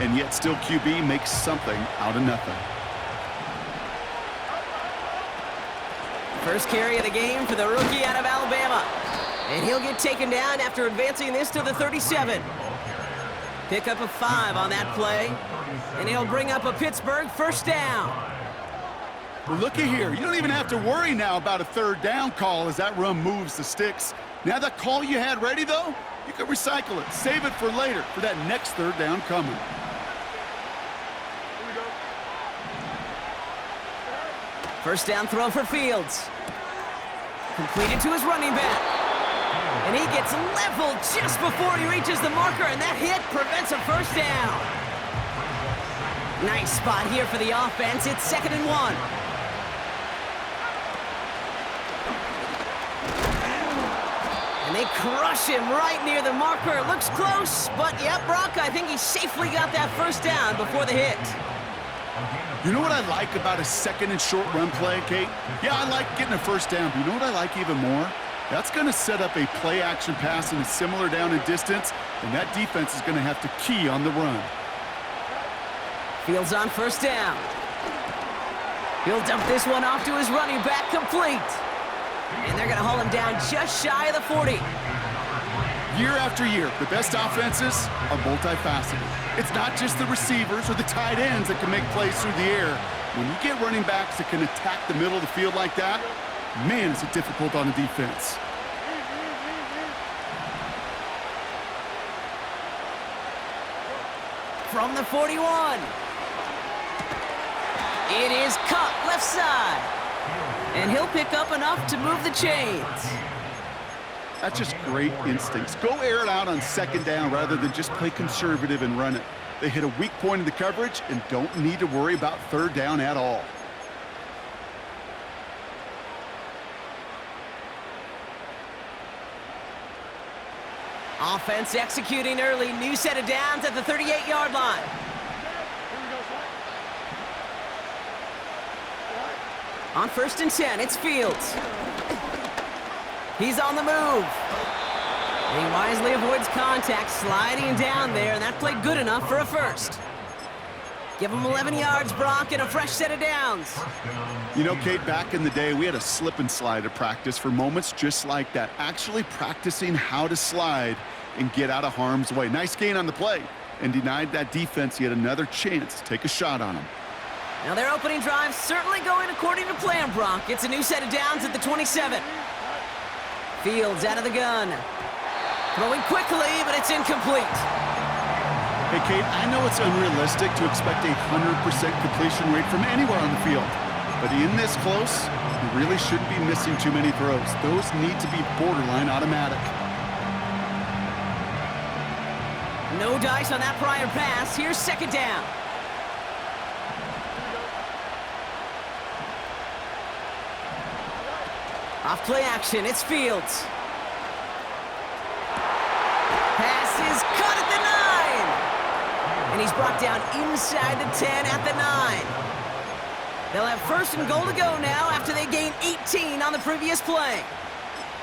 and yet still QB makes something out of nothing. First carry of the game for the rookie out of Alabama. And he'll get taken down after advancing this to the 37. Pick up a 5 on that play. And he'll bring up a Pittsburgh first down. Well, looky here. You don't even have to worry now about a third down call as that run moves the sticks. Now that call you had ready, though, you can recycle it. Save it for later for that next third down coming. First down throw for Fields. Completed to his running back. And he gets leveled just before he reaches the marker, and that hit prevents a first down. Nice spot here for the offense. It's 2nd and 1. And they crush him right near the marker. Looks close, but yep, Brock, I think he safely got that first down before the hit. You know what I like about a 2nd and short run play, Kate? Yeah, I like getting a first down, but you know what I like even more? That's going to set up a play-action pass in a similar down and distance, and that defense is going to have to key on the run. Fields on first down. He'll dump this one off to his running back, complete. And they're going to haul him down just shy of the 40. Year after year, the best offenses are multifaceted. It's not just the receivers or the tight ends that can make plays through the air. When you get running backs that can attack the middle of the field like that, man, is it difficult on the defense. From the 41. It is cut left side. And he'll pick up enough to move the chains. That's just great instincts. Go air it out on 2nd down rather than just play conservative and run it. They hit a weak point in the coverage and don't need to worry about 3rd down at all. Offense executing early. New set of downs at the 38-yard line. On 1st and 10, it's Fields. He's on the move. He wisely avoids contact, sliding down there, and that played good enough for a first. Give him 11 yards, Brock, and a fresh set of downs. You know, Kate, back in the day, we had a slip and slide at practice for moments just like that. Actually practicing how to slide and get out of harm's way. Nice gain on the play, and denied that defense yet another chance to take a shot on him. Now their opening drive certainly going according to plan, Brock. It's a new set of downs at the 27. Fields out of the gun. Throwing quickly, but it's incomplete. Hey, Kate, I know it's unrealistic to expect a 100% completion rate from anywhere on the field. But in this close, you really shouldn't be missing too many throws. Those need to be borderline automatic. No dice on that prior pass. Here's 2nd down. Off play action, it's Fields. Pass is caught at the 9. And he's brought down inside the 10 at the 9. They'll have 1st and goal to go now after they gain 18 on the previous play.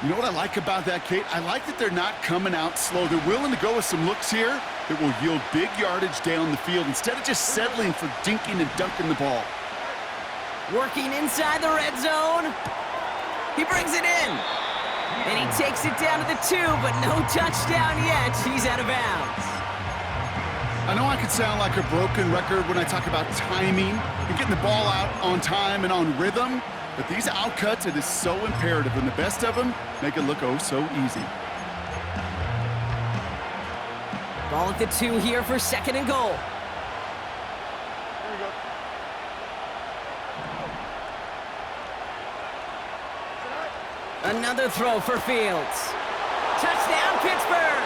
You know what I like about that, Kate? I like that they're not coming out slow. They're willing to go with some looks here that will yield big yardage down the field instead of just settling for dinking and dunking the ball. Working inside the red zone. He brings it in. And he takes it down to the 2, but no touchdown yet. He's out of bounds. I know I could sound like a broken record when I talk about timing and getting the ball out on time and on rhythm, but these outcuts, it is so imperative, and the best of them make it look oh so easy. Ball at the 2 here for 2nd and goal. Another throw for Fields. Touchdown, Pittsburgh!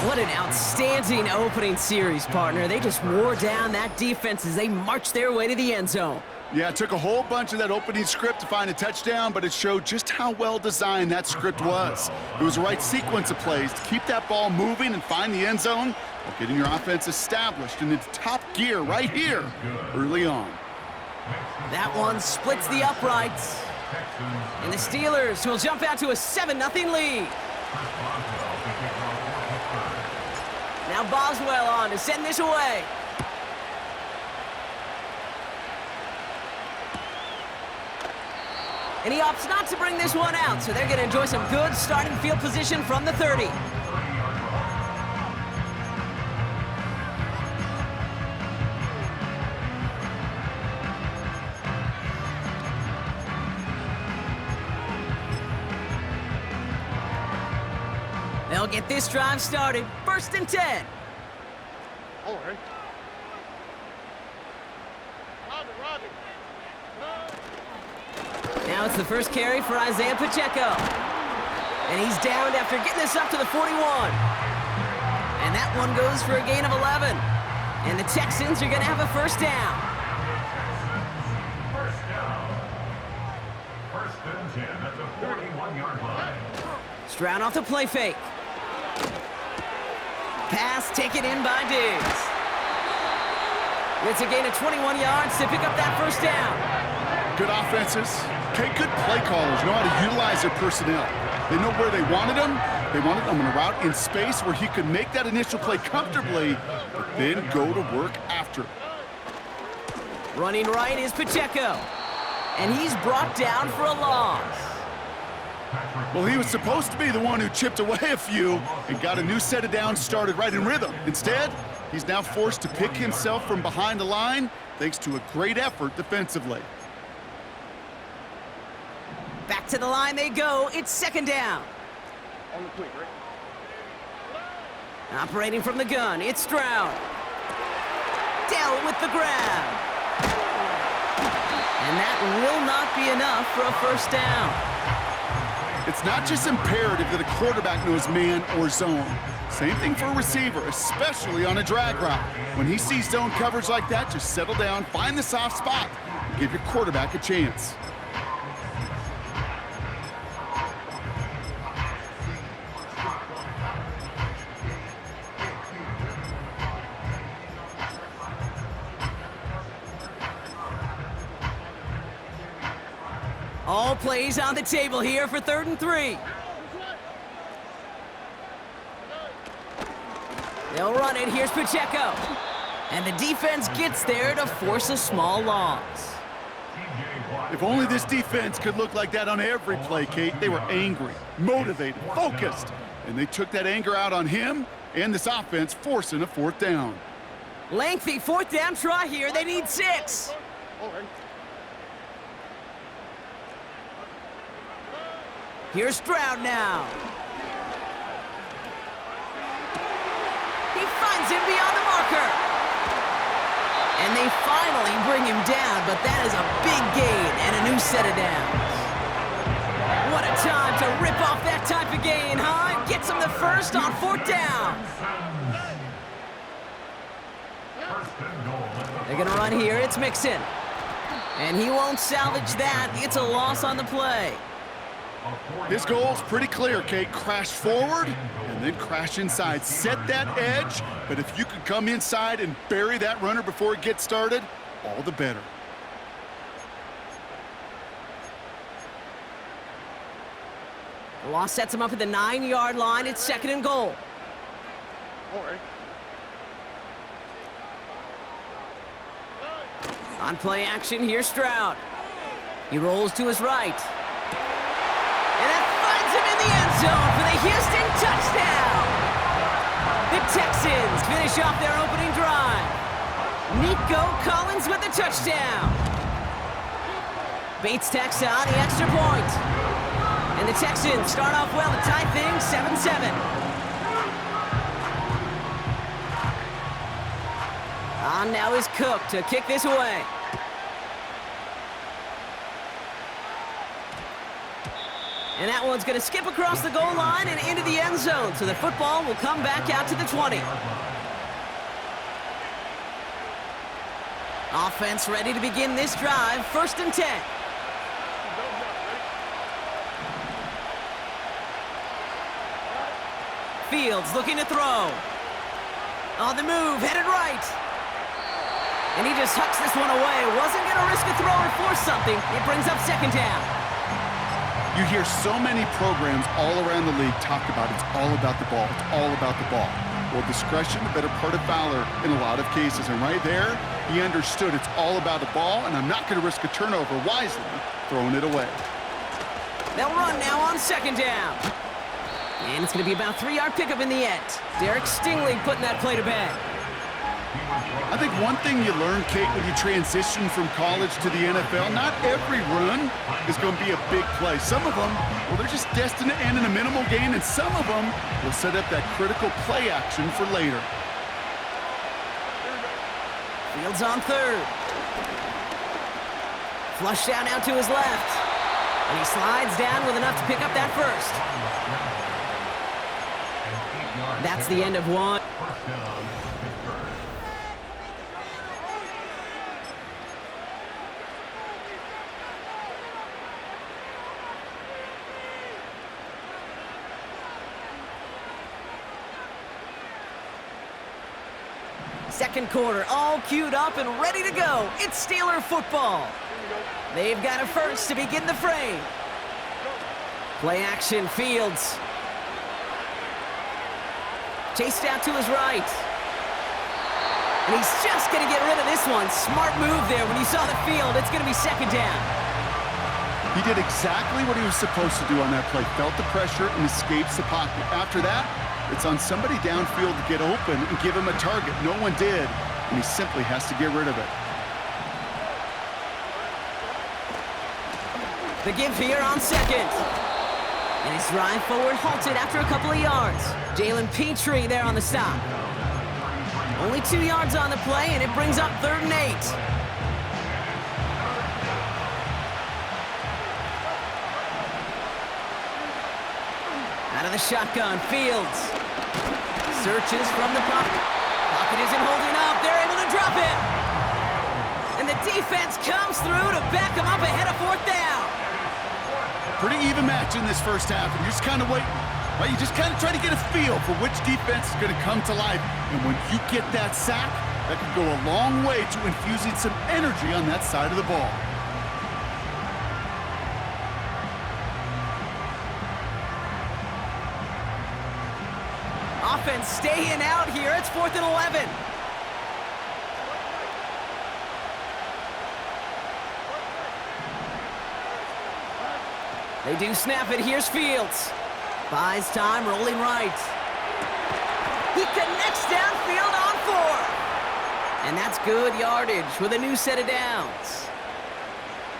What an outstanding opening series, partner. They just wore down that defense as they marched their way to the end zone. Yeah, it took a whole bunch of that opening script to find a touchdown, but it showed just how well designed that script was. It was the right sequence of plays to keep that ball moving and find the end zone while getting your offense established in its top gear right here early on. That one splits the uprights. And the Steelers will jump out to a 7-0 lead. Now Boswell on to send this away. And he opts not to bring this one out, so they're going to enjoy some good starting field position from the 30. They'll get this drive started. 1st and 10. Now it's the first carry for Isaiah Pacheco. And he's downed after getting this up to the 41. And that one goes for a gain of 11. And the Texans are going to have a first down. First and 10 at the 41-yard line. Stroud off the play fake. Pass taken in by Diggs. It's a gain of 21 yards to pick up that first down. Good offenses. Okay, good play callers know how to utilize their personnel. They know where they wanted them. They wanted them on a route in space where he could make that initial play comfortably, but then go to work after. Running right is Pacheco. And he's brought down for a loss. Well, he was supposed to be the one who chipped away a few and got a new set of downs started right in rhythm. Instead, he's now forced to pick himself from behind the line thanks to a great effort defensively. Back to the line they go. It's 2nd down. On the quick, right? Operating from the gun, it's Stroud. Dell with the grab. And that will not be enough for a first down. It's not just imperative that a quarterback knows man or zone. Same thing for a receiver, especially on a drag route. When he sees zone coverage like that, just settle down, find the soft spot, and give your quarterback a chance. All plays on the table here for 3rd and 3. They'll run it. Here's Pacheco. And the defense gets there to force a small loss. If only this defense could look like that on every play, Kate. They were angry, motivated, focused, and they took that anger out on him and this offense, forcing a 4th down. Lengthy 4th down try here. They need 6. Here's Stroud now. He finds him beyond the marker. And they finally bring him down, but that is a big gain and a new set of downs. What a time to rip off that type of gain, huh? Gets him the first on 4th down. They're gonna run here, it's Mixon. And he won't salvage that, it's a loss on the play. His goal's pretty clear, Kate. Crash forward and then crash inside. Set that edge, but if you can come inside and bury that runner before it gets started, all the better. The loss sets him up at the 9-yard line. It's 2nd and goal. On play action, here's Stroud. He rolls to his right. And that finds him in the end zone for the Houston touchdown. The Texans finish off their opening drive. Nico Collins with the touchdown. Bates tacks on the extra point. And the Texans start off well to tie things 7-7. On now is Cook to kick this away. And that one's going to skip across the goal line and into the end zone, so the football will come back out to the 20. Offense ready to begin this drive, 1st and 10. Fields looking to throw. On the move, headed right. And he just hucks this one away. Wasn't going to risk a throw or force something. It brings up 2nd down. You hear so many programs all around the league talk about it's all about the ball. It's all about the ball. Well, discretion, the better part of valor in a lot of cases. And right there, he understood it's all about the ball, and I'm not going to risk a turnover, wisely throwing it away. They'll run now on second down. And it's going to be about 3-yard pickup in the end. Derek Stingley putting that play to bed. I think one thing you learn, Kate, when you transition from college to the NFL, not every run is going to be a big play. Some of them, well, they're just destined to end in a minimal gain, and some of them will set up that critical play action for later. Fields on third. Flush down out to his left. And he slides down with enough to pick up that first. That's the end of one. Second quarter, all queued up and ready to go. It's Steeler football. They've got a first to begin the frame. Play action, Fields. Chased out to his right. And he's just going to get rid of this one. Smart move there when he saw the field. It's going to be second down. He did exactly what he was supposed to do on that play. Felt the pressure and escapes the pocket. After that, it's on somebody downfield to get open and give him a target. No one did, and he simply has to get rid of it. The give here on second. And his drive forward halted after a couple of yards. Jalen Petrie there on the stop. Only 2 yards on the play, and it brings up 3rd and 8. Out of the shotgun, Fields. Searches from the pocket. Pocket isn't holding up. They're able to drop it. And the defense comes through to back them up ahead of 4th down. Pretty even match in this first half, and you're just kind of waiting. Right? You just kind of try to get a feel for which defense is going to come to life. And when you get that sack, that can go a long way to infusing some energy on that side of the ball. Offense staying out here. It's 4th and 11. They do snap it. Here's Fields. Buys time, rolling right. He connects downfield on 4. And that's good yardage with a new set of downs.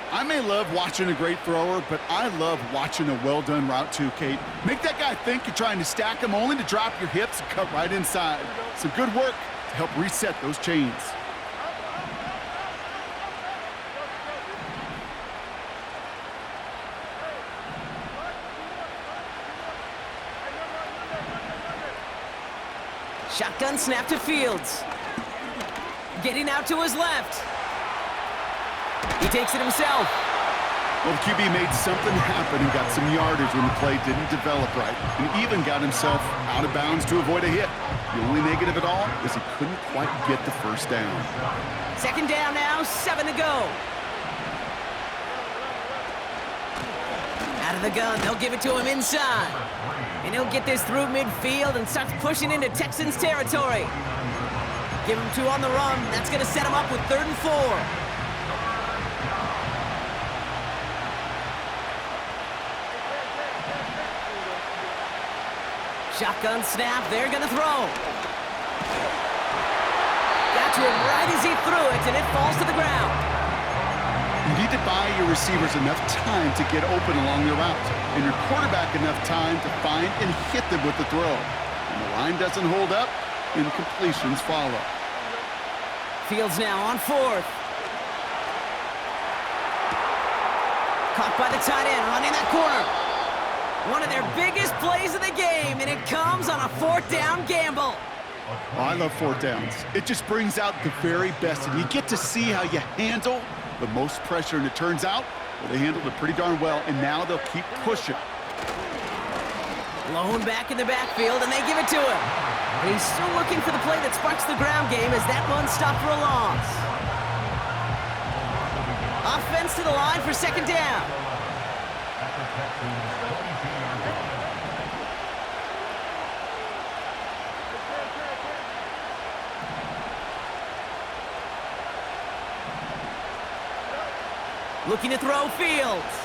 I may love watching a great thrower, but I love watching a well-done route too, Kate. Make that guy think you're trying to stack him only to drop your hips and cut right inside. Some good work to help reset those chains. Shotgun snap to Fields. Getting out to his left. He takes it himself. Well, the QB made something happen and got some yardage when the play didn't develop right. And even got himself out of bounds to avoid a hit. The only negative at all is he couldn't quite get the first down. Second down now, 7 to go. Out of the gun, they'll give it to him inside. And he'll get this through midfield and starts pushing into Texans territory. Give him 2 on the run. That's going to set him up with 3rd and 4. Shotgun snap, they're gonna throw. Got to him right as he threw it, and it falls to the ground. You need to buy your receivers enough time to get open along the route, and your quarterback enough time to find and hit them with the throw. When the line doesn't hold up, incompletions follow. Fields now on 4th. Caught by the tight end, running that corner. One of their biggest plays of the game, and it comes on a 4th down gamble. Oh, I love 4th downs. It just brings out the very best, and you get to see how you handle the most pressure, and it turns out, well, they handled it pretty darn well, and now they'll keep pushing. Blown back in the backfield, and they give it to him. And he's still looking for the play that sparks the ground game as that one stopped for a loss. Offense to the line for second down. Looking to throw Fields.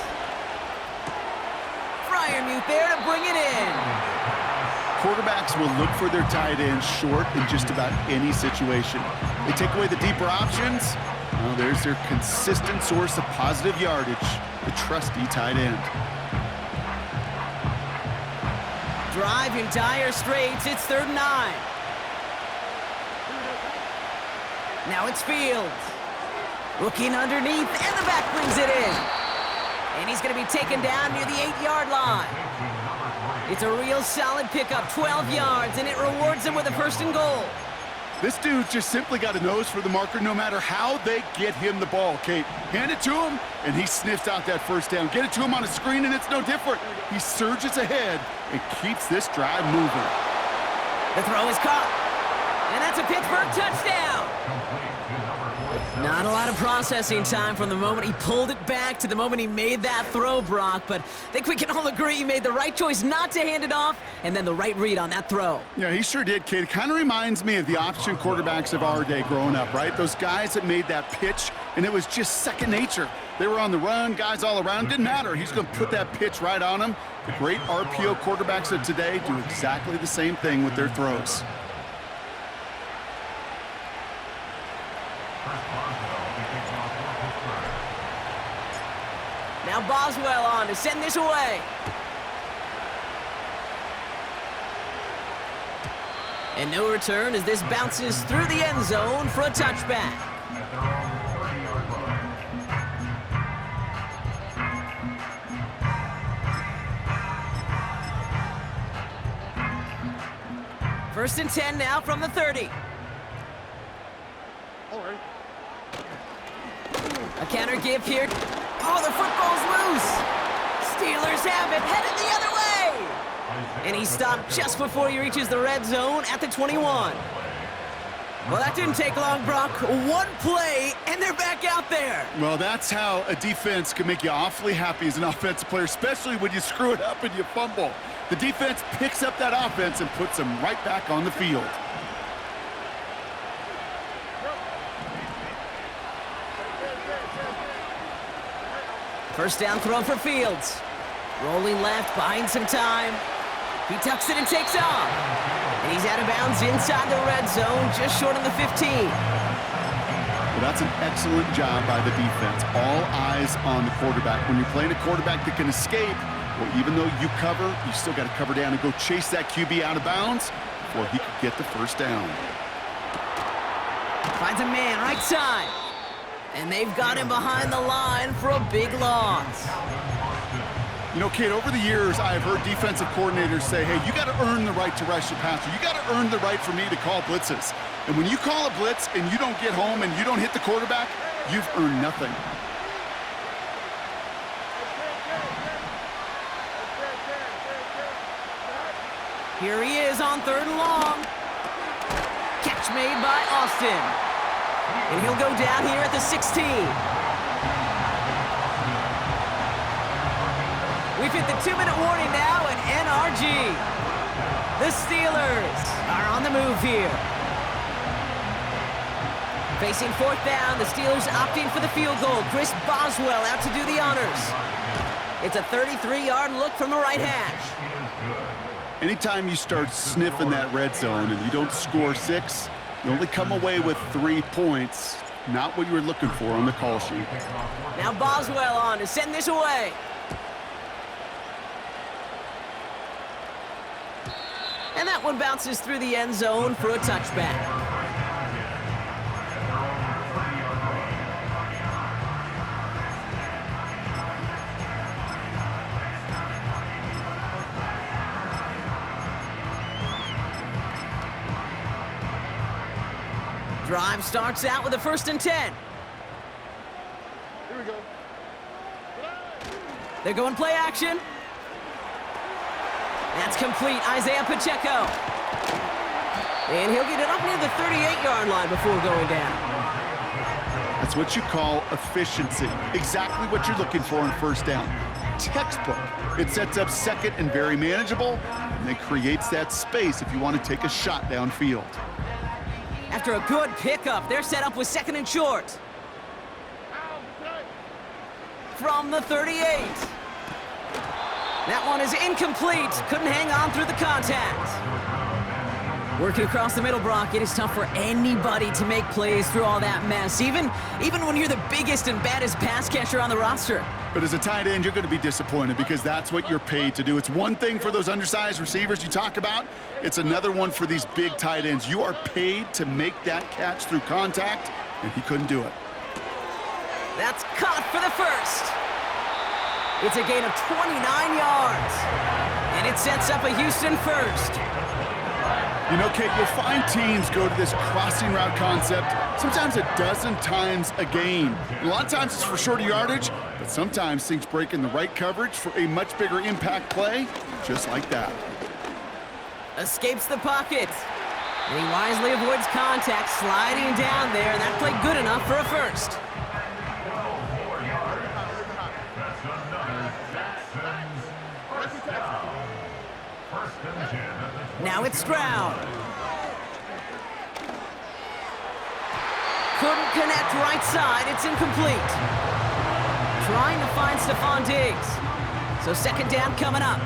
Fryermuth there to bring it in. Quarterbacks will look for their tight end short in just about any situation. They take away the deeper options. Well, there's their consistent source of positive yardage, the trusty tight end. Drive in dire straits. It's 3rd and 9. Now it's Fields. Looking underneath, and the back brings it in. And he's going to be taken down near the 8-yard line. It's a real solid pickup, 12 yards, and it rewards him with a 1st and goal. This dude just simply got a nose for the marker no matter how they get him the ball, Kate. Hand it to him, and he sniffs out that 1st down. Get it to him on a screen, and it's no different. He surges ahead and keeps this drive moving. The throw is caught, and that's a Pittsburgh touchdown. Not a lot of processing time from the moment he pulled it back to the moment he made that throw, Brock, but I think we can all agree he made the right choice not to hand it off, and then the right read on that throw. Yeah, he sure did, Kate. It kind of reminds me of the option quarterbacks of our day growing up, right? Those guys that made that pitch, and it was just second nature. They were on the run, guys all around. Didn't matter. He's going to put that pitch right on him. The great RPO quarterbacks of today do exactly the same thing with their throws. Now Boswell on to send this away. And no return as this bounces through the end zone for a touchback. First and 10 now from the 30. All right. A counter give here. Oh, the football's loose. Steelers have it, headed the other way. And he stopped just before he reaches the red zone at the 21. Well, that didn't take long, Brock. One play, and they're back out there. Well, that's how a defense can make you awfully happy as an offensive player, especially when you screw it up and you fumble. The defense picks up that offense and puts them right back on the field. First down throw for Fields. Rolling left, buying some time. He tucks it and takes off. And he's out of bounds inside the red zone, just short of the 15. Well, that's an excellent job by the defense. All eyes on the quarterback. When you're playing a quarterback that can escape, well, even though you cover, you still got to cover down and go chase that QB out of bounds before he could get the first down. Finds a man right side. And they've got him behind the line for a big loss. You know, Kate, over the years, I've heard defensive coordinators say, hey, you got to earn the right to rush the passer. You got to earn the right for me to call blitzes. And when you call a blitz and you don't get home and you don't hit the quarterback, you've earned nothing. Here he is on 3rd and long. Catch made by Austin. And he'll go down here at the 16. We've hit the 2-minute warning now at NRG. The Steelers are on the move here. Facing 4th down, the Steelers opting for the field goal. Chris Boswell out to do the honors. It's a 33-yard look from the right hash. Anytime you start sniffing that red zone and you don't score 6, you only come away with 3 points. Not what you were looking for on the call sheet. Now Boswell on to send this away. And that one bounces through the end zone for a touchback. Drive starts out with a 1st and 10. Here we go. They're going play action. That's complete. Isaiah Pacheco. And he'll get it up near the 38-yard line before going down. That's what you call efficiency. Exactly what you're looking for on 1st down. Textbook. It sets up 2nd and very manageable, and then creates that space if you want to take a shot downfield. After a good pickup, they're set up with 2nd and short. from the 38. That one is incomplete. Couldn't hang on through the contact. Working across the middle, Brock, it is tough for anybody to make plays through all that mess, even when you're the biggest and baddest pass catcher on the roster. But as a tight end, you're going to be disappointed because that's what you're paid to do. It's one thing for those undersized receivers you talk about. It's another one for these big tight ends. You are paid to make that catch through contact, and he couldn't do it. That's caught for the first. It's a gain of 29 yards. And it sets up a Houston first. You know, Kate, you'll find teams go to this crossing route concept sometimes a dozen times a game. A lot of times it's for shorter yardage, but sometimes things break in the right coverage for a much bigger impact play, just like that. Escapes the pocket. And he wisely avoids contact, sliding down there, and that played good enough for a first. Now it's Stroud. Couldn't connect right side. It's incomplete. Trying to find Stephon Diggs. So second down coming up.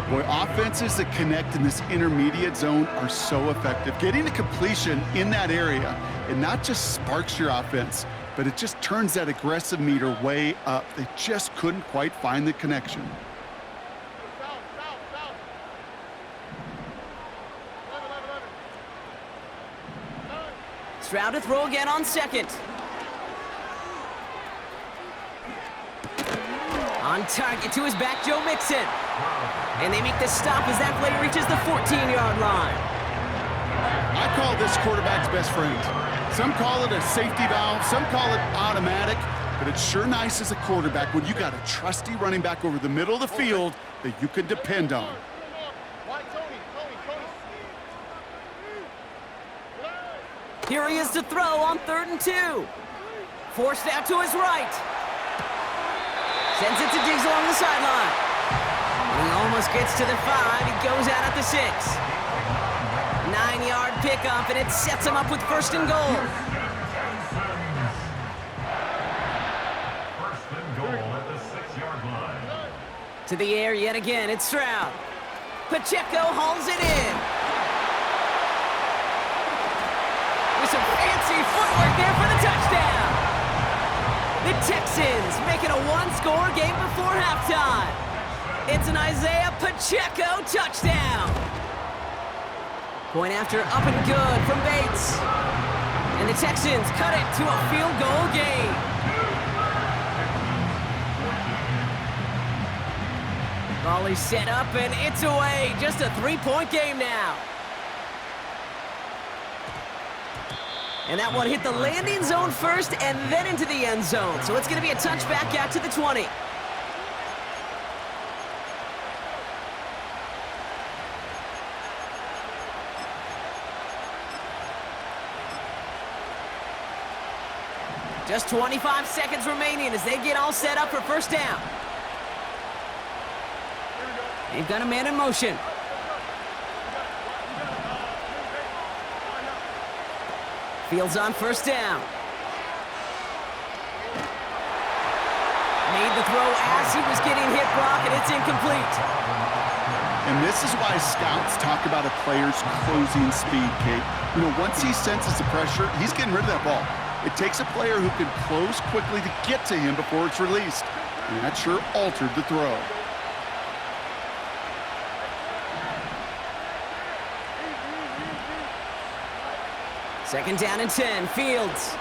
Boy, offenses that connect in this intermediate zone are so effective. Getting a completion in that area, it not just sparks your offense, but it just turns that aggressive meter way up. They just couldn't quite find the connection. Stroud to throw again on second. On target to his back, Joe Mixon. And they make the stop as that play reaches the 14-yard line. I call this quarterback's best friend. Some call it a safety valve, some call it automatic, but it's sure nice as a quarterback when you got a trusty running back over the middle of the field that you can depend on. Here he is to throw on 3rd and 2. Forced out to his right. Sends it to Diggs along the sideline. And he almost gets to the 5. He goes out at the 6. 9-yard pickup, and it sets him up with 1st and goal. First and goal at the 6-yard line. To the air yet again, it's Stroud. Pacheco hauls it in. With some fancy footwork there for the touchdown. The Texans making a one-score game before halftime. It's an Isaiah Pacheco touchdown. Point after up and good from Bates. And the Texans cut it to a field goal game. Volley set up and it's away. Just a 3-point game now. And that one hit the landing zone first and then into the end zone. So it's going to be a touchback out to the 20. Just 25 seconds remaining as they get all set up for first down. They've got a man in motion. Fields on first down. Made the throw as he was getting hit, Brock, and it's incomplete. And this is why scouts talk about a player's closing speed, Kate. You know, once he senses the pressure, he's getting rid of that ball. It takes a player who can close quickly to get to him before it's released. And that sure altered the throw. Second down and 10, Fields.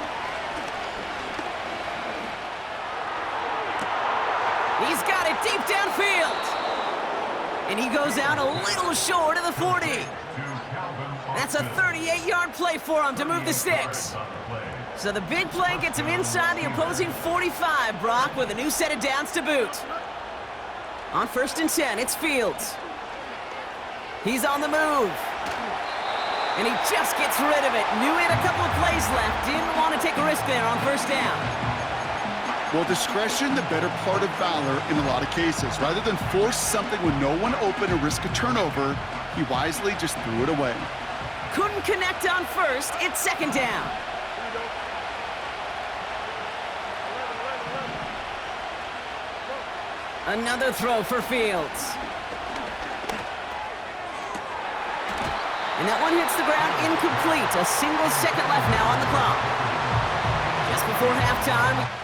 He's got it deep downfield. And he goes out a little short of the 40. That's a 38-yard play for him to move the sticks. So the big play gets him inside the opposing 45, Brock, with a new set of downs to boot. On 1st and 10, it's Fields. He's on the move. And he just gets rid of it. Knew he had a couple of plays left. Didn't want to take a risk there on first down. Well, discretion, the better part of valor in a lot of cases. Rather than force something with no one open and risk a turnover, he wisely just threw it away. Couldn't connect on first. It's second down. Another throw for Fields. And that one hits the ground incomplete. A single second left now on the clock. Just before halftime.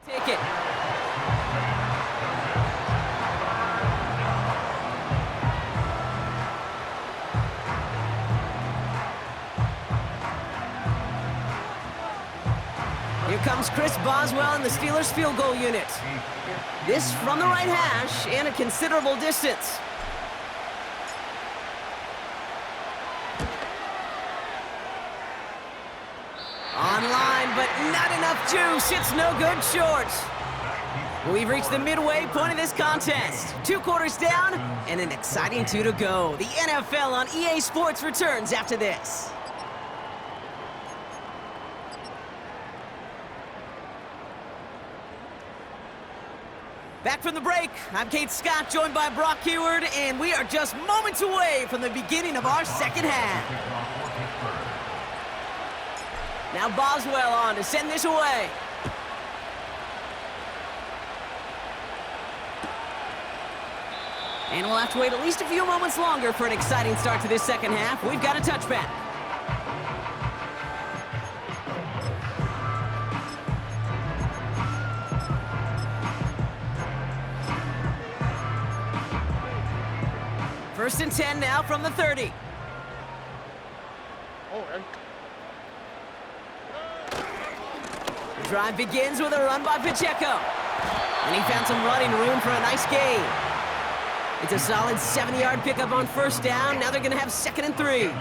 Take it. Here comes Chris Boswell in the Steelers field goal unit. This from the right hash and a considerable distance. Online, but not enough juice. It's no good short. We've reached the midway point of this contest. 2 quarters down and an exciting 2 to go. The NFL on EA Sports returns after this. Back from the break, I'm Kate Scott, joined by Brock Heward, and we are just moments away from the beginning of our second half. Now Boswell on to send this away. And we'll have to wait at least a few moments longer for an exciting start to this second half. We've got a touchback. First and 10 now from the 30. The drive begins with a run by Pacheco. And he found some running room for a nice gain. It's a solid 70-yard pickup on first down. Now they're going to have 2nd and 3.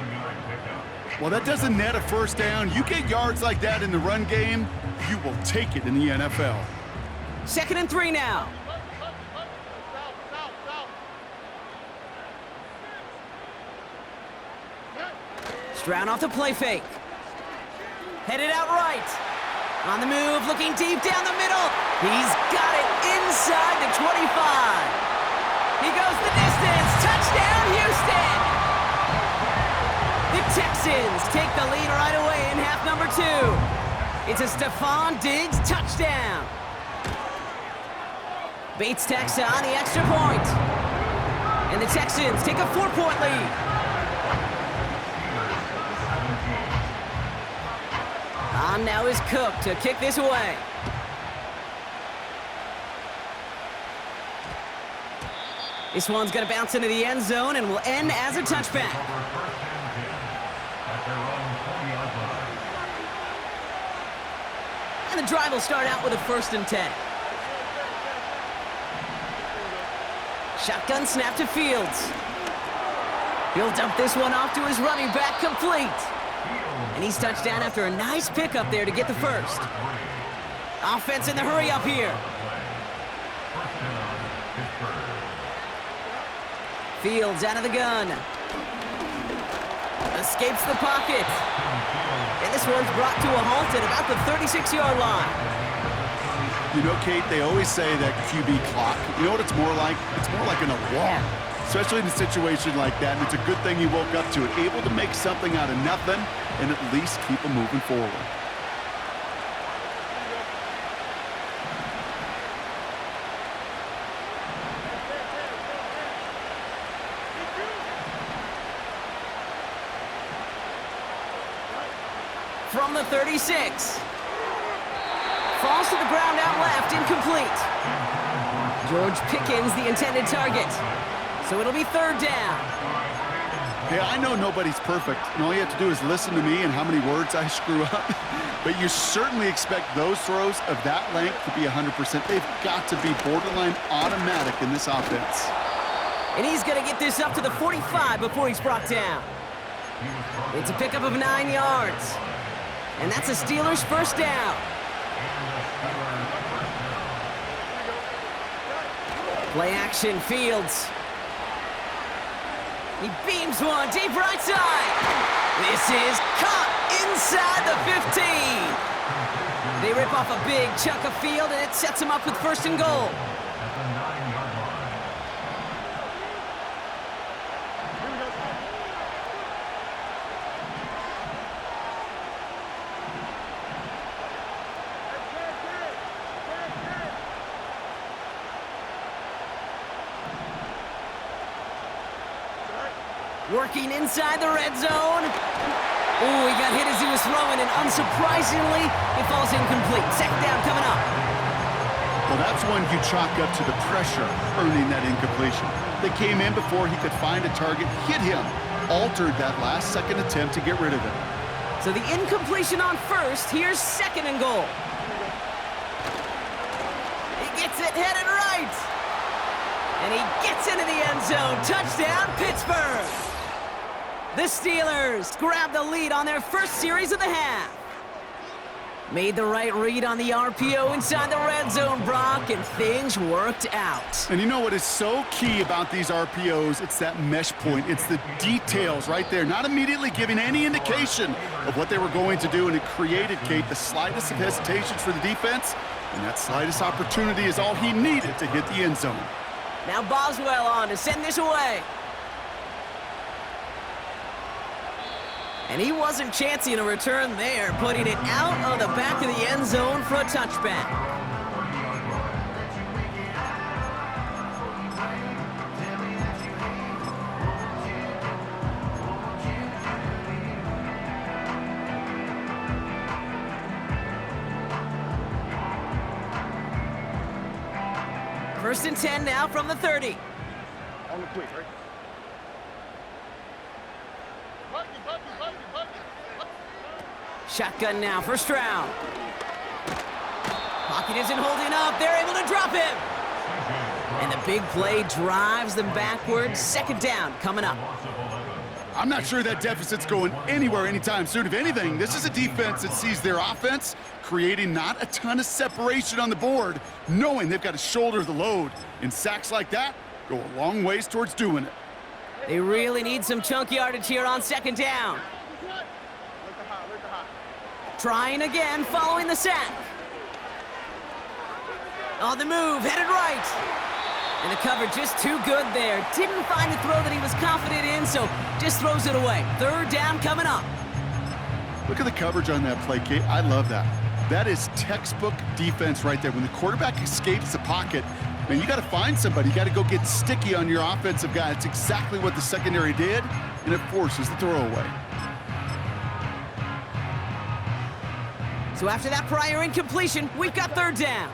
Well, that doesn't net a first down. You get yards like that in the run game, you will take it in the NFL. 2nd and 3 now. Stroud off the play fake. Headed out right. On the move, looking deep down the middle. He's got it inside the 25. He goes the distance. Touchdown, Houston! The Texans take the lead right away in half number 2. It's a Stephon Diggs touchdown. Bates tacks on the extra point. And the Texans take a 4-point lead. On now is Cook to kick this away. This one's going to bounce into the end zone and will end as a touchback. And the drive will start out with a 1st and 10. Shotgun snap to Fields. He'll dump this one off to his running back, complete. And he's touched down after a nice pickup there to get the first. Offense in the hurry up here. Fields out of the gun. Escapes the pocket. And this one's brought to a halt at about the 36-yard line. You know, Kate, they always say that QB clock. You know what it's more like? It's more like an alarm, especially in a situation like that. And it's a good thing he woke up to it, able to make something out of nothing and at least keep him moving forward. From the 36. Falls to the ground out left, incomplete. George Pickens, the intended target. So it'll be 3rd down. Hey, I know nobody's perfect, and all you have to do is listen to me and how many words I screw up. But you certainly expect those throws of that length to be 100%. They've got to be borderline automatic in this offense. And he's going to get this up to the 45 before he's brought down. It's a pickup of 9 yards. And that's a Steelers 1st down. Play action, Fields. He beams one deep right side. This is caught inside the 15. They rip off a big chunk of field, and it sets them up with first and goal. At the 9-yard line. Working inside the red zone. Ooh, he got hit as he was throwing, and unsurprisingly, it falls incomplete. Second down coming up. Well, that's one you chalk up to the pressure earning that incompletion. They came in before he could find a target, hit him, altered that last-second attempt to get rid of it. So the incompletion on first. Here's second and goal. He gets it headed right. And he gets into the end zone. Touchdown, Pittsburgh. The Steelers grab the lead on their first series of the half. Made the right read on the RPO inside the red zone, Brock, and things worked out. And you know what is so key about these RPOs? It's that mesh point. It's the details right there, not immediately giving any indication of what they were going to do, and it created, Kate, the slightest of hesitations for the defense, and that slightest opportunity is all he needed to hit the end zone. Now Boswell on to send this away. And he wasn't chancing a return there, putting it out of the back of the end zone for a touchback. First and 10 now from the 30. On the quick, right? Shotgun now for Stroud. Pocket isn't holding up. They're able to drop him. And the big play drives them backwards. Second down coming up. I'm not sure that deficit's going anywhere anytime soon. If anything, this is a defense that sees their offense creating not a ton of separation on the board, knowing they've got to shoulder the load. And sacks like that go a long ways towards doing it. They really need some chunk yardage here on second down. Trying again, following the sack. On the move, headed right. And the cover just too good there. Didn't find the throw that he was confident in, so just throws it away. Third down coming up. Look at the coverage on that play, Kate. I love that. That is textbook defense right there. When the quarterback escapes the pocket, man, you got to find somebody. You got to go get sticky on your offensive guy. That's exactly what the secondary did, and it forces the throwaway. So after that prior incompletion, we've got third down.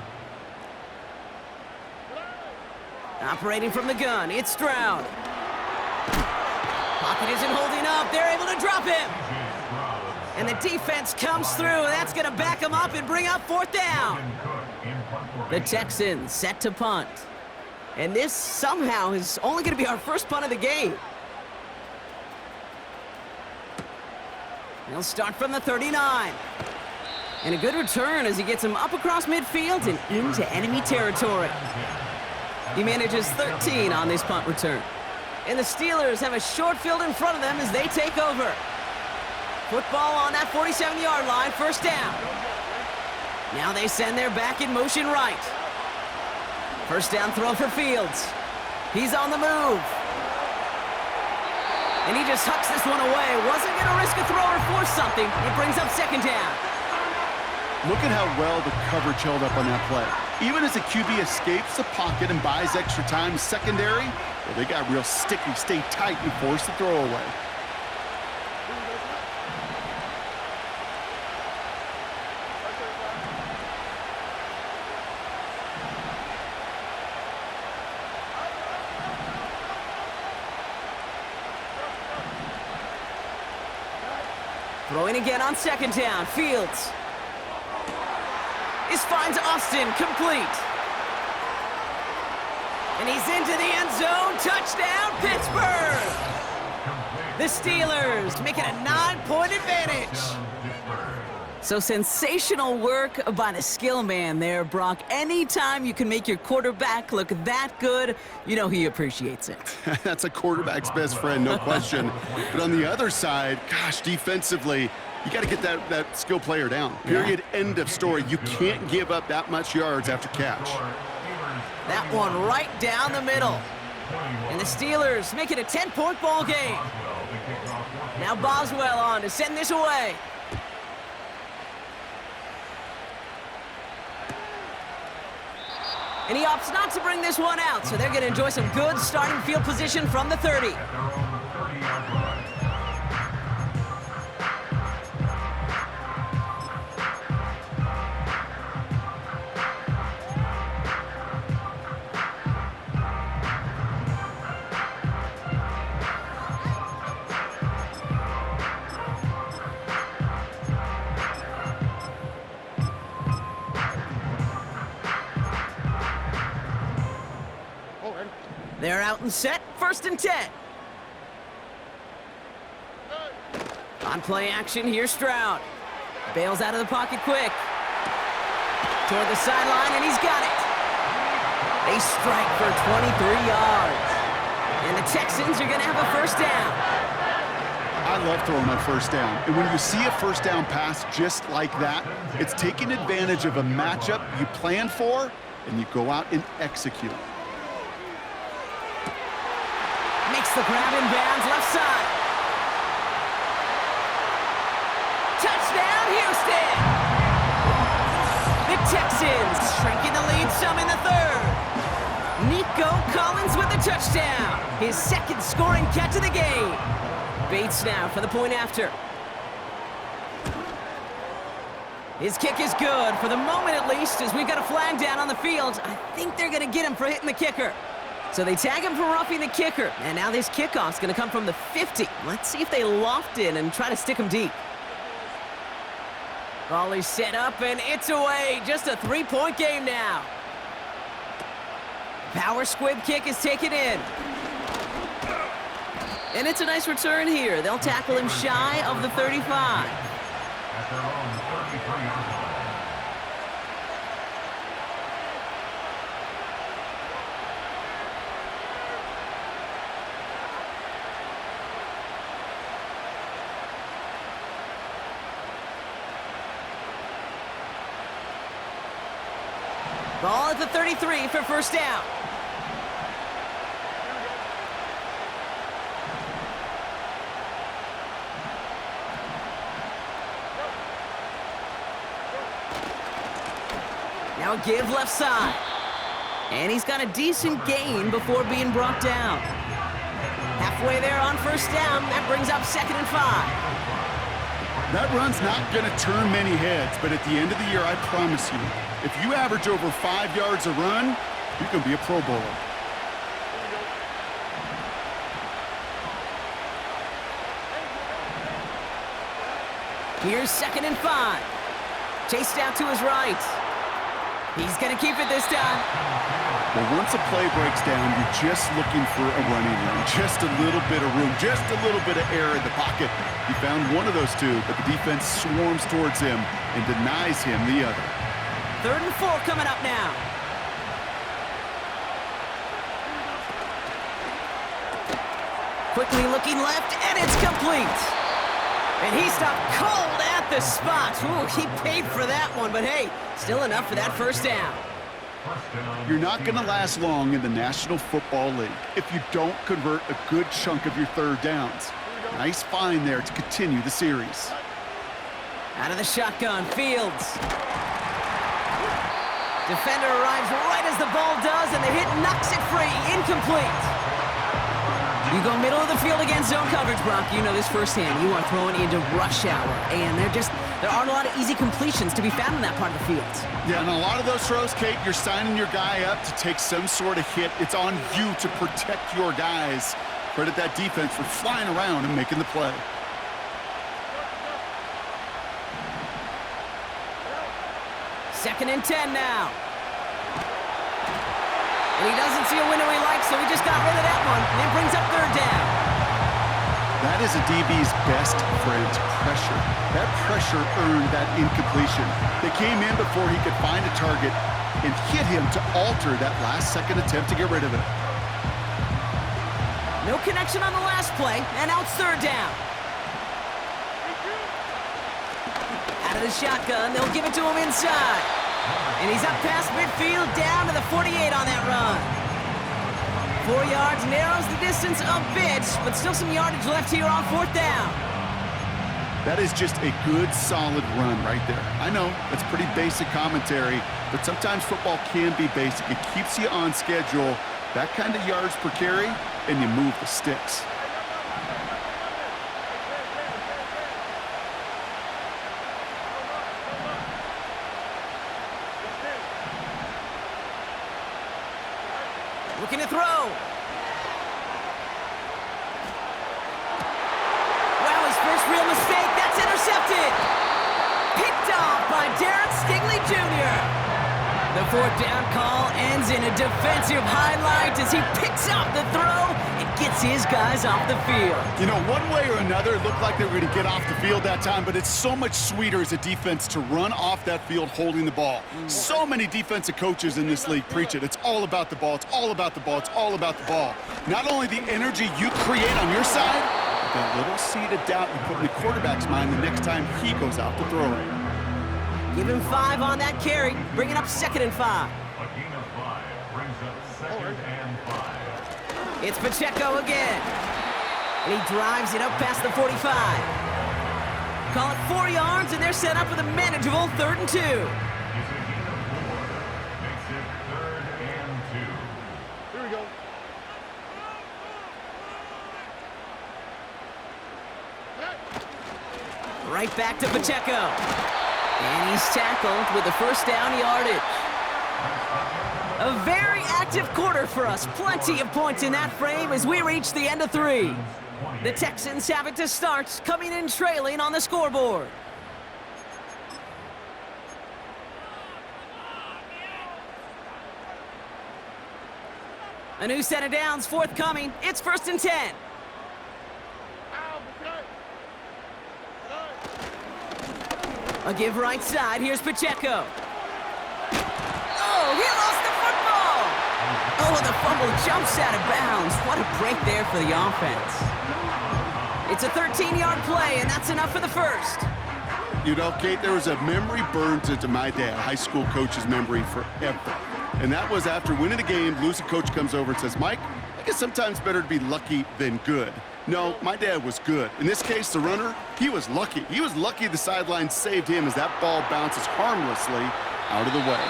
Operating from the gun, it's Stroud. Pocket isn't holding up. They're able to drop him. And the defense comes through. That's going to back him up and bring up fourth down. The Texans set to punt. And this somehow is only going to be our first punt of the game. He'll start from the 39. And a good return as he gets him up across midfield and into enemy territory. He manages 13 on this punt return. And the Steelers have a short field in front of them as they take over. Football on that 47-yard line, first down. Now they send their back in motion right. First down throw for Fields. He's on the move. And he just hucks this one away. Wasn't going to risk a throw or force something. It brings up second down. Look at how well the coverage held up on that play. Even as the QB escapes the pocket and buys extra time secondary, well, they got real sticky, stay tight, and force the throwaway. Throwing again on second down, Fields. This finds Austin, complete. And he's into the end zone, touchdown, Pittsburgh! The Steelers make it a 9-point advantage. So sensational work by the skill man there, Brock. Anytime you can make your quarterback look that good, you know he appreciates it. That's a quarterback's best friend, no question. But on the other side, gosh, defensively, you got to get that skill player down. Period, end of story. You can't give up that much yards after catch. That one right down the middle. And the Steelers make it a 10-point ball game. Now Boswell on to send this away. And he opts not to bring this one out, so they're going to enjoy some good starting field position from the 30. They're out and set, 1st and 10. On play action, here's Stroud. Bails out of the pocket quick. Toward the sideline, and he's got it. They strike for 23 yards. And the Texans are going to have a 1st down. I love throwing on 1st down. And when you see a 1st down pass just like that, it's taking advantage of a matchup you plan for, and you go out and execute. Makes the grab in bounds, left side. Touchdown, Houston! The Texans shrinking the lead some in the 3rd. Nico Collins with the touchdown. His 2nd scoring catch of the game. Bates now for the point after. His kick is good, for the moment at least, as we've got a flag down on the field. I think they're going to get him for hitting the kicker. So they tag him for roughing the kicker, and now this kickoff's going to come from the 50. Let's see if they loft in and try to stick him deep. Ball is set up, and it's away. Just a 3-point game now. Power squib kick is taken in. And it's a nice return here. They'll tackle him shy of the 35. At their own 33-yard line. Ball at the 33 for 1st down. Now a give left side. And he's got a decent gain before being brought down. Halfway there on 1st down. That brings up 2nd and 5. That run's not going to turn many heads, but at the end of the year, I promise you, if you average over 5 yards a run, you're going to be a Pro Bowler. Here's 2nd and 5. Chased out to his right. He's going to keep it this time. Well, once a play breaks down, you're just looking for a running room, just a little bit of room, just a little bit of air in the pocket. He found one of those two, but the defense swarms towards him and denies him the other. 3rd and 4 coming up now. Quickly looking left, and it's complete. And he stopped cold at the spot. Ooh, he paid for that one, but hey, still enough for that 1st down. You're not going to last long in the National Football League if you don't convert a good chunk of your 3rd downs. Nice find there to continue the series. Out of the shotgun, Fields. Defender arrives right as the ball does, and the hit knocks it free. Incomplete. You go middle of the field against zone coverage, Brock. You know this firsthand. You are throwing into rush hour, and there aren't a lot of easy completions to be found in that part of the field. Yeah, and a lot of those throws, Kate, you're signing your guy up to take some sort of hit. It's on you to protect your guys. Credit that defense for flying around and making the play. Second and 10 now. And he doesn't see a window he likes, so he just got rid of that one. And it brings up 3rd down. That is a DB's best friend, pressure. That pressure earned that incompletion. They came in before he could find a target and hit him to alter that last-second attempt to get rid of it. No connection on the last play, and now it's third down. Out of the shotgun, they'll give it to him inside. And he's up past midfield, down to the 48 on that run. 4 yards narrows the distance a bit, but still some yardage left here on fourth down. That is just a good, solid run right there. I know, that's pretty basic commentary, but sometimes football can be basic. It keeps you on schedule, that kind of yards per carry, and you move the sticks. Looking to throw. Wow, his first real mistake. That's intercepted. Picked off by Darren Stigley Jr. The fourth down call ends in a defensive highlight as he picks up the throw and gets his guys off the field. You know, one way or another, it looked like they were going to get off the field that time, but it's so much sweeter as a defense to run off that field holding the ball. So many defensive coaches in this league preach it. It's all about the ball. It's all about the ball. It's all about the ball. Not only the energy you create on your side, but that little seed of doubt you put in the quarterback's mind the next time he goes out to throw it. Give him 5 on that carry, bringing up 2nd and 5. A gain of 5 brings up 2nd and 5. It's Pacheco again. And he drives it up past the 45. Call it 4 yards, and they're set up with a manageable 3rd and 2. It's a gain of 4. Makes it 3rd and 2. Here we go. Right back to Pacheco. And he's tackled with the first down yardage. A very active quarter for us. Plenty of points in that frame as we reach the end of 3. The Texans have it to start, coming in trailing on the scoreboard. A new set of downs forthcoming. It's 1st and 10. A give right side. Here's Pacheco. Oh, he lost the football. Oh, and the fumble jumps out of bounds. What a break there for the offense. It's a 13-yard play, and that's enough for the first. You know, Kate, there was a memory burned into my dad, high school coach's memory forever. And that was after winning a game, losing coach comes over and says, Mike, I guess sometimes better to be lucky than good. No, my dad was good. In this case, the runner, he was lucky. He was lucky the sideline saved him as that ball bounces harmlessly out of the way.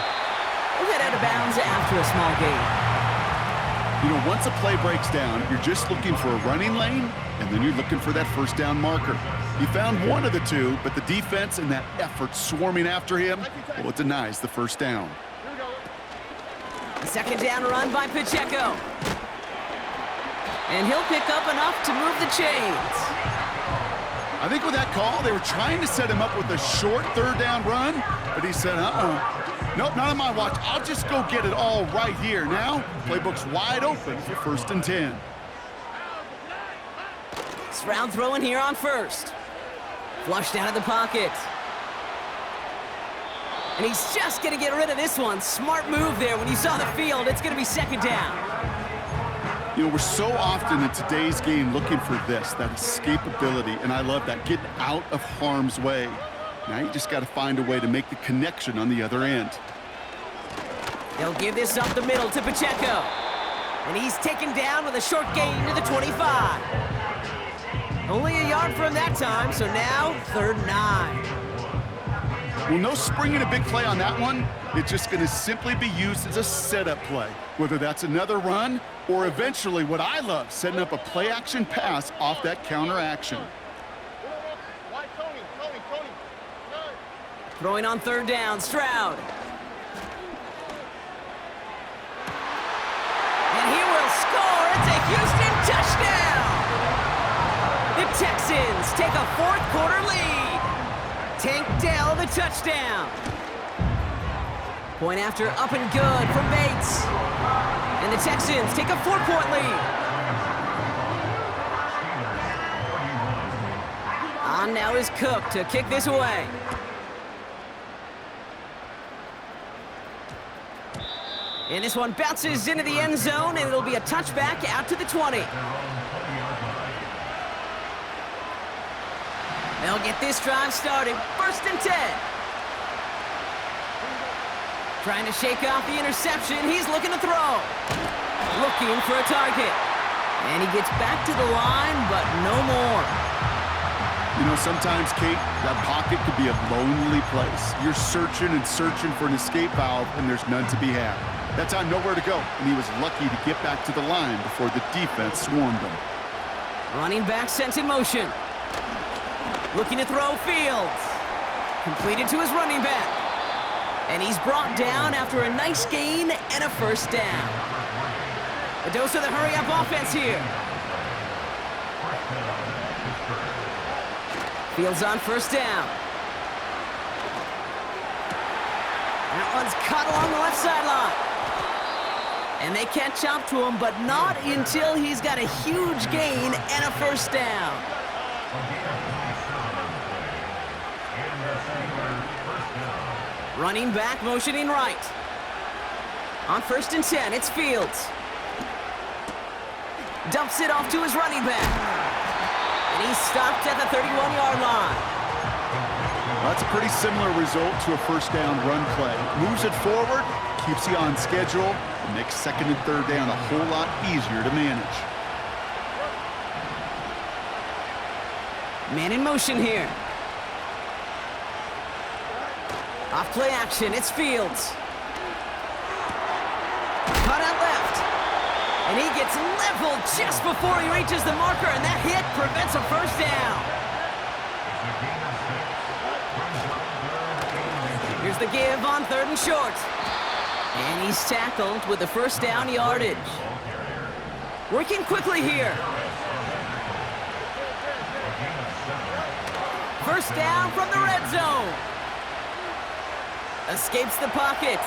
We'll head out of bounds after a small gain. You know, once a play breaks down, you're just looking for a running lane, and then you're looking for that first down marker. He found one of the two, but the defense and that effort swarming after him, well, it denies the first down. The 2nd down run by Pacheco. And he'll pick up enough to move the chains. I think with that call, they were trying to set him up with a short 3rd down run, but he said, nope, not on my watch. I'll just go get it all right here. Now, playbook's wide open for 1st and 10. Stroud throwing here on 1st. Flushed out of the pocket. And he's just going to get rid of this one. Smart move there. When you saw the field, it's going to be 2nd down. You know, we're so often in today's game looking for this, that escapability, and I love that, getting out of harm's way. Now you just got to find a way to make the connection on the other end. They'll give this up the middle to Pacheco. And he's taken down with a short gain to the 25. Only a yard from that time, so now 3rd and 9. Well, no springing a big play on that one. It's just going to simply be used as a setup play, whether that's another run or eventually what I love, setting up a play-action pass off that counter action. Throwing on 3rd down, Stroud. And he will score. It's a Houston touchdown. The Texans take a 4th quarter lead. Tank Dell the touchdown. Point after up and good from Bates. And the Texans take a 4-point lead. On now is Cook to kick this away. And this one bounces into the end zone, and it'll be a touchback out to the 20. They'll get this drive started. 1st and 10. Trying to shake off the interception. He's looking to throw. Looking for a target. And he gets back to the line, but no more. You know, sometimes, Kate, that pocket could be a lonely place. You're searching and searching for an escape valve, and there's none to be had. That time, nowhere to go, and he was lucky to get back to the line before the defense swarmed him. Running back sent in motion. Looking to throw Fields. Completed to his running back. And he's brought down after a nice gain and a 1st down. A dose of the hurry-up offense here. Fields on 1st down. That one's cut along the left sideline. And they catch up to him, but not until he's got a huge gain and a 1st down. Running back, motioning right. On 1st and 10, it's Fields. Dumps it off to his running back. And he's stopped at the 31-yard line. That's a pretty similar result to a 1st down run play. Moves it forward, keeps you on schedule, and makes 2nd and 3rd down a whole lot easier to manage. Man in motion here. Off play action, it's Fields. Cut out left. And he gets leveled just before he reaches the marker, and that hit prevents a 1st down. Here's the give on 3rd and short. And he's tackled with the 1st down yardage. Working quickly here. 1st down from the red zone. Escapes the pocket.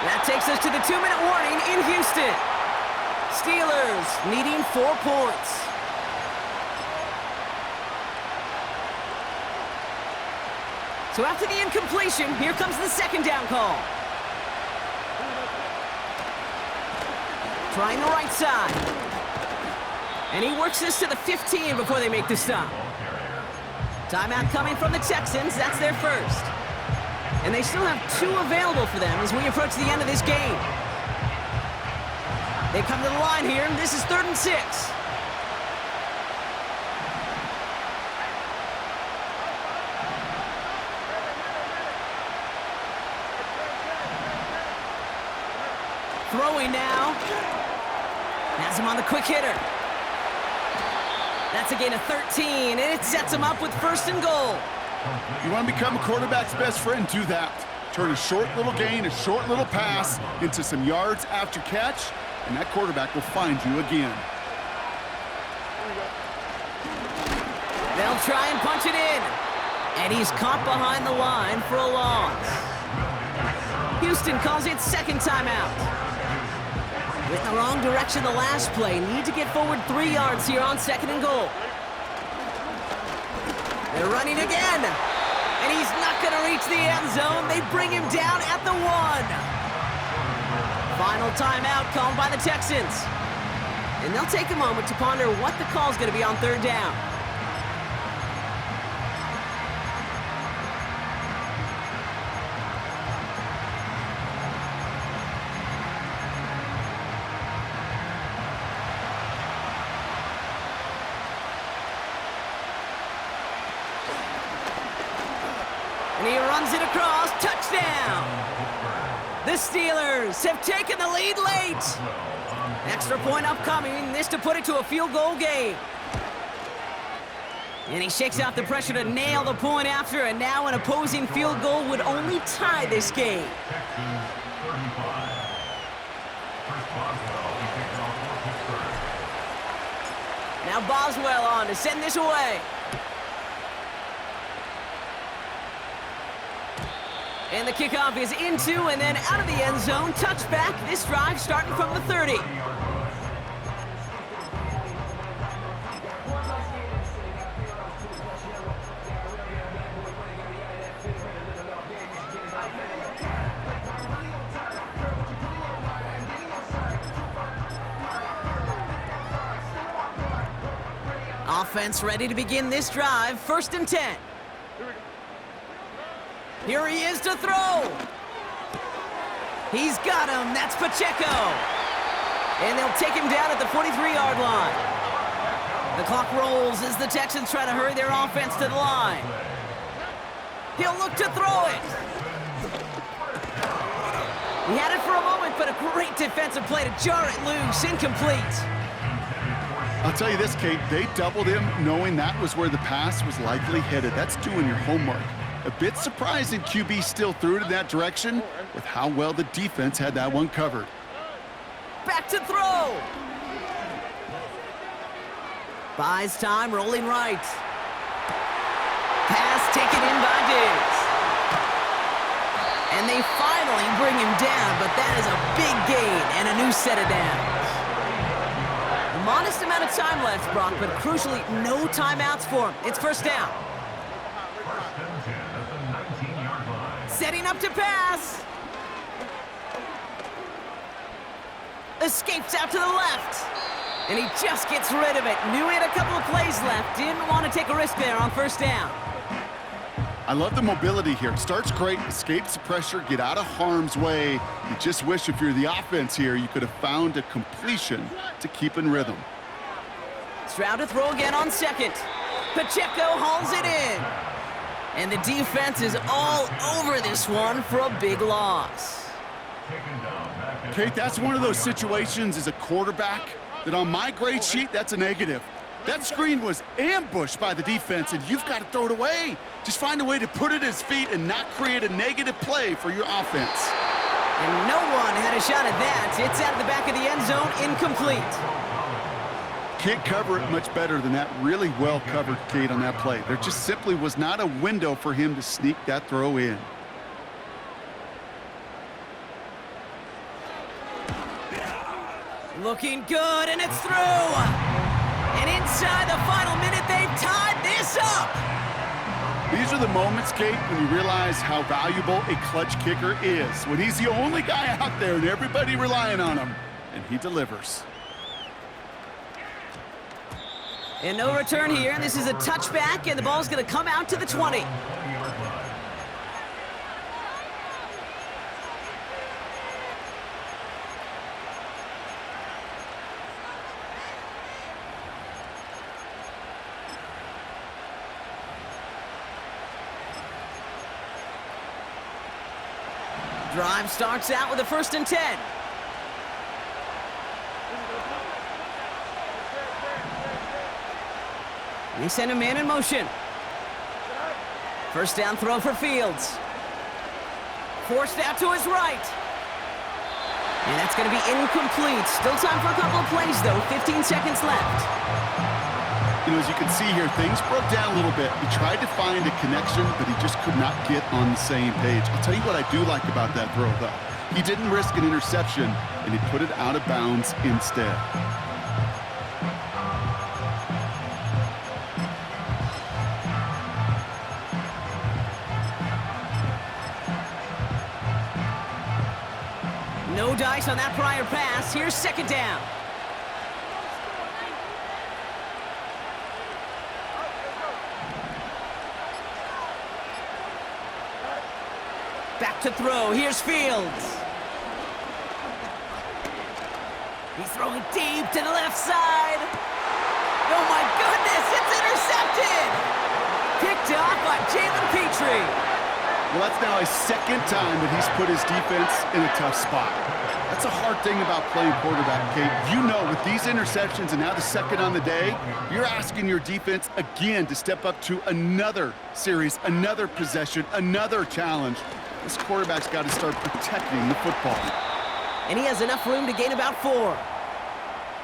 That takes us to the 2-minute warning in Houston. Steelers needing 4 points. So after the incompletion, here comes the 2nd down call. Trying the right side. And he works this to the 15 before they make the stop. Timeout coming from the Texans. That's their 1st. And they still have 2 available for them as we approach the end of this game. They come to the line here, and this is 3rd and 6. Throwing now. Has him on the quick hitter. That's a gain of 13, and it sets him up with 1st and goal. You want to become a quarterback's best friend? Do that. Turn a short little gain, a short little pass into some yards after catch, and that quarterback will find you again. They'll try and punch it in. And he's caught behind the line for a loss. Houston calls it 2nd timeout. Went in the wrong direction the last play. Need to get forward 3 yards here on 2nd and goal. They're running again. And he's not going to reach the end zone. They bring him down at the 1. Final timeout called by the Texans. And they'll take a moment to ponder what the call's going to be on 3rd down. And he runs it across. Touchdown! The Steelers have taken the lead late. Extra point upcoming. This to put it to a field goal game. And he shakes out the pressure to nail the point after, and now an opposing field goal would only tie this game. Now Boswell on to send this away. And the kickoff is into and then out of the end zone. Touchback. This drive starting from the 30. Offense ready to begin this drive. 1st and 10. Here he is to throw. He's got him. That's Pacheco. And they'll take him down at the 43-yard line. The clock rolls as the Texans try to hurry their offense to the line. He'll look to throw it. He had it for a moment, but a great defensive play to jar it loose. Incomplete. I'll tell you this, Kate, they doubled him knowing that was where the pass was likely headed. That's doing your homework. A bit surprising QB still threw it in that direction with how well the defense had that one covered. Back to throw. Buys time, rolling right. Pass taken in by Diggs. And they finally bring him down, but that is a big gain and a new set of downs. A modest amount of time left, Brock, but crucially, no timeouts for him. It's 1st down. Setting up to pass. Escapes out to the left. And he just gets rid of it. Knew he had a couple of plays left. Didn't want to take a risk there on 1st down. I love the mobility here. Starts great, escapes the pressure, get out of harm's way. You just wish if you're the offense here, you could have found a completion to keep in rhythm. Stroud to throw again on 2nd. Pacheco hauls it in. And the defense is all over this one for a big loss. Kate, that's one of those situations as a quarterback that on my grade sheet, that's a negative. That screen was ambushed by the defense, and you've got to throw it away. Just find a way to put it at his feet and not create a negative play for your offense. And no one had a shot at that. It's out of the back of the end zone, incomplete. Can't cover it much better than that. Really well covered, Kate, on that play. There just simply was not a window for him to sneak that throw in. Looking good, and it's through. And inside the final minute, they've tied this up. These are the moments, Kate, when you realize how valuable a clutch kicker is. When he's the only guy out there and everybody relying on him, and he delivers. And no return here. This is a touchback, and the ball's going to come out to the 20. Drive starts out with a 1st and 10. He sent a man in motion. 1st down throw for Fields. Forced out to his right. And that's going to be incomplete. Still time for a couple of plays, though. 15 seconds left. You know, as you can see here, things broke down a little bit. He tried to find a connection, but he just could not get on the same page. I'll tell you what I do like about that throw, though. He didn't risk an interception, and he put it out of bounds instead. No dice on that prior pass. Here's 2nd down. Back to throw. Here's Fields. He's throwing deep to the left side. Oh, my goodness. It's intercepted. Picked off by Jalen Petrie. Well, that's now his 2nd time that he's put his defense in a tough spot. That's a hard thing about playing quarterback, Kate. You know, with these interceptions and now the 2nd on the day, you're asking your defense again to step up to another series, another possession, another challenge. This quarterback's got to start protecting the football. And he has enough room to gain about 4.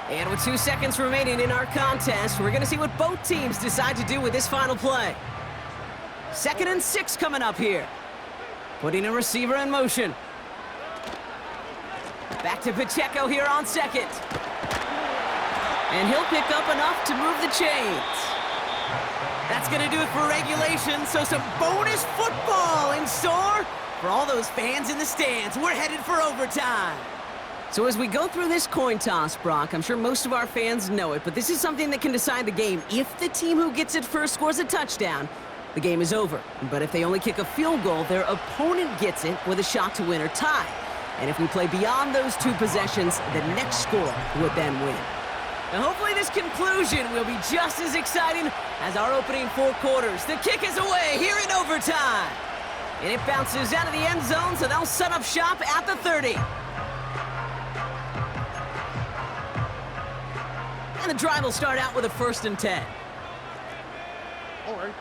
And with 2 seconds remaining in our contest, we're going to see what both teams decide to do with this final play. 2nd and 6 coming up here. Putting a receiver in motion. Back to Pacheco here on 2nd. And he'll pick up enough to move the chains. That's going to do it for regulation, so some bonus football in store for all those fans in the stands. We're headed for overtime. So as we go through this coin toss, Brock, I'm sure most of our fans know it, but this is something that can decide the game. If the team who gets it first scores a touchdown, the game is over. But if they only kick a field goal, their opponent gets it with a shot to win or tie. And if we play beyond those two possessions, the next score would then win. Now hopefully this conclusion will be just as exciting as our opening 4 quarters. The kick is away here in overtime. And it bounces out of the end zone, so they'll set up shop at the 30. And the drive will start out with a 1st and 10. All right.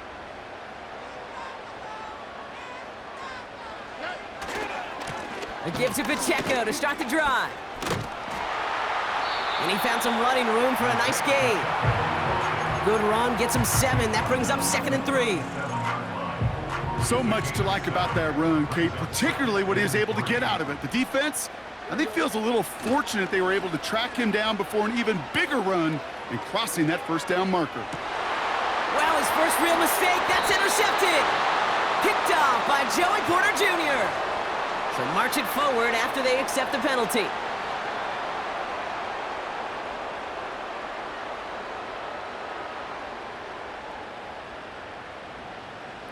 A give to Pacheco to start the drive. And he found some running room for a nice gain. Good run, gets him 7. That brings up 2nd and 3. So much to like about that run, Kate, particularly what he was able to get out of it. The defense, I think, feels a little fortunate they were able to track him down before an even bigger run and crossing that 1st down marker. Well, his first real mistake, that's intercepted. Picked off by Joey Porter Jr. So march it forward after they accept the penalty.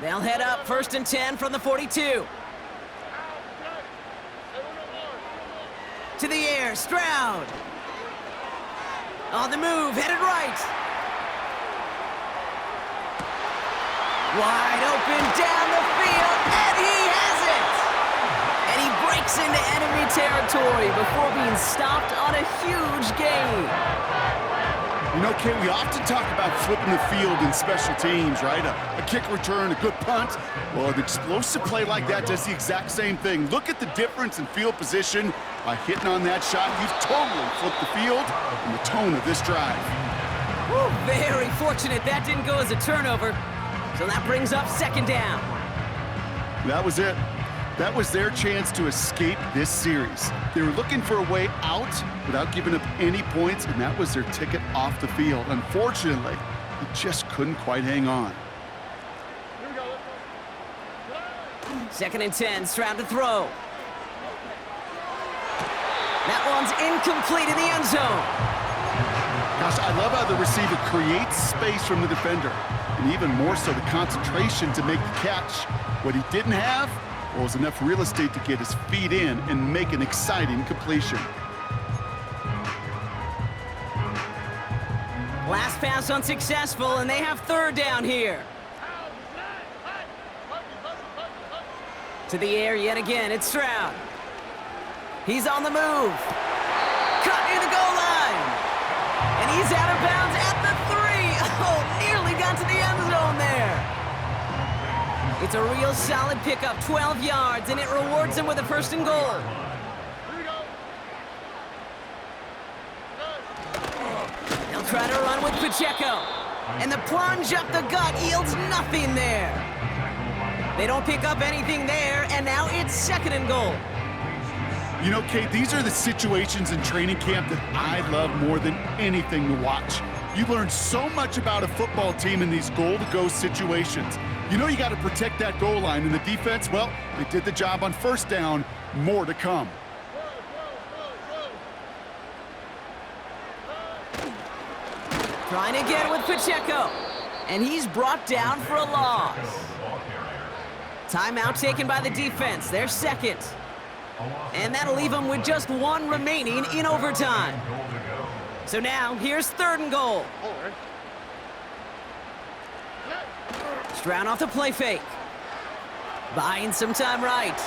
They'll head up 1st and 10 from the 42. To the air, Stroud. On the move, headed right. Wide open down the field, and he has it! And he breaks into enemy territory before being stopped on a huge gain. You know, Kate, we often talk about flipping the field in special teams, right? A kick return, a good punt. Well, an explosive play like that does the exact same thing. Look at the difference in field position. By hitting on that shot, you've totally flipped the field and the tone of this drive. Woo, very fortunate that didn't go as a turnover. So that brings up 2nd down. That was it. That was their chance to escape this series. They were looking for a way out without giving up any points, and that was their ticket off the field. Unfortunately, they just couldn't quite hang on. Here we go. 2nd and 10, Stroud to throw. That one's incomplete in the end zone. Gosh, I love how the receiver creates space from the defender, and even more so the concentration to make the catch. What he didn't have was enough real estate to get his feet in and make an exciting completion. Last pass unsuccessful, and they have 3rd down here. To the air yet again, it's Stroud. He's on the move. Cut near the goal line. And he's out of bounds at the 3. Oh, nearly got to the end zone there. It's a real solid pickup, 12 yards, and it rewards him with a 1st and goal. They'll try to run with Pacheco. And the plunge up the gut yields nothing there. They don't pick up anything there, and now it's 2nd and goal. You know, Kate, these are the situations in training camp that I love more than anything to watch. You learn so much about a football team in these goal-to-go situations. You know you got to protect that goal line, and the defense, well, they did the job on 1st down. More to come. Trying again with Pacheco, and he's brought down for a loss. Timeout taken by the defense, their 2nd. And that'll leave them with just 1 remaining in overtime. So now, here's 3rd and goal. All right. Stroud off the play fake. Buying some time right.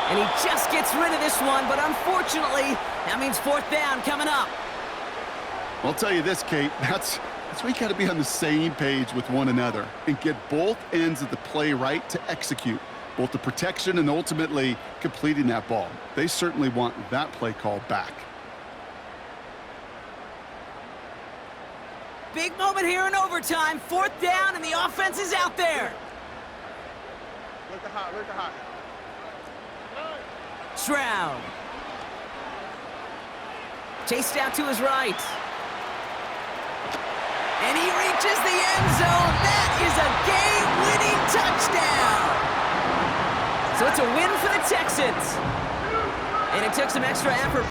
And he just gets rid of this one, but unfortunately, that means 4th down coming up. I'll tell you this, Kate, that's where you got to be on the same page with one another and get both ends of the play right to execute, both the protection and ultimately completing that ball. They certainly want that play call back. Big moment here in overtime. 4th down, and the offense is out there. Look the hot, look the hot. Stroud. Chased out to his right. And he reaches the end zone. That is a game-winning touchdown. So it's a win for the Texans. And it took some extra effort.